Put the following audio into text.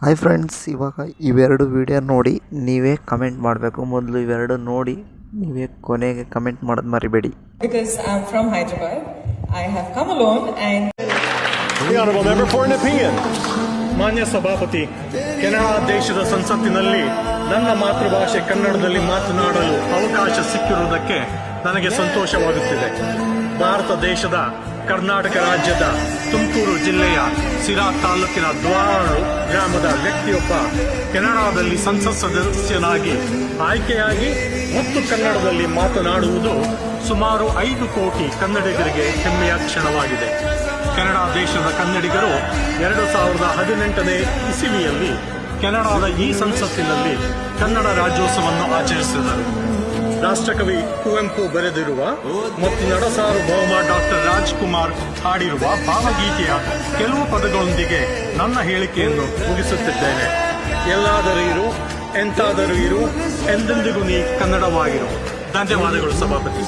Hi friends, ಇವಾಗ ಇವೆರಡು video ನೋಡಿ ನೀವೇ ಕಮೆಂಟ್ ಮಾಡಬೇಕು. ಮೊದಲು ಇವೆರಡು ನೋಡಿ ನೀವೇ ಕೊನೆಗೆ ಕಮೆಂಟ್ ಮಾಡೋದು ಮರಿಬೇಡಿ. Because I'm from Hyderabad, I have come alone and The honorable member for an opinion. ಮಾನ್ಯ ಸಭಾಪತಿ, ಕೆನಡಾ ದೇಶದ ಸಂಸತ್ತಿನಲ್ಲಿ ನನ್ನ ಮಾತೃಭಾಷೆ ಕನ್ನಡದಲ್ಲಿ ಮಾತನಾಡಲು ಅವಕಾಶ ಸಿಕ್ಕಿರುವುದಕ್ಕೆ ನನಗೆ ಸಂತೋಷವಾಗುತ್ತಿದೆ. ಭಾರತ ದೇಶದ ಕರ್ನಾಟಕ ರಾಜ್ಯದ ತುಮಕೂರು ಜಿಲ್ಲೆಯ ಸಿರಾ ತಾಲೂಕಿನ ದ್ವಾರೂರು ಗ್ರಾಮದ ವ್ಯಕ್ತಿಯೊಬ್ಬ ಕೆನಡಾದಲ್ಲಿ ಸಂಸತ್ ಸದಸ್ಯನಾಗಿ ಆಯ್ಕೆಯಾಗಿ ಮತ್ತು ಕನ್ನಡದಲ್ಲಿ ಮಾತನಾಡುವುದು ಸುಮಾರು 5 ಕೋಟಿ ಕನ್ನಡಿಗರಿಗೆ ಹೆಮ್ಮೆಯ ಕ್ಷಣವಾಗಿದೆ. ಕೆನಡಾ ದೇಶದ ಕನ್ನಡಿಗರು 2018ನೇ ಇಸವಿಯಲ್ಲಿ ಕೆನಡಾದ ಈ ಸಂಸತ್ತಿನಲ್ಲಿ ಕನ್ನಡ ರಾಜ್ಯೋತ್ಸವವನ್ನು ಆಚರಿಸಿದರು. ರಾಷ್ಟ್ರಕವಿ ಕುವೆಂಪು ಬರೆದಿರುವ ಮತ್ತು ನಡಸಾರ್ವಭೌಮ ಡಾಕ್ಟರ್ ರಾಜ್ಕುಮಾರ್ ಹಾಡಿರುವ ಭಾವಗೀತೆಯ ಕೆಲವು ಪದಗಳೊಂದಿಗೆ ನನ್ನ ಹೇಳಿಕೆಯನ್ನು ಮುಗಿಸುತ್ತಿದ್ದೇನೆ. ಎಲ್ಲಾದರೂ ಇರು, ಎಂತಾದರೂ ಇರು, ಎಂದೆಂದಿಗೂ ನೀ ಕನ್ನಡವಾಗಿರು. ಧನ್ಯವಾದಗಳು ಸಭಾಪತಿ.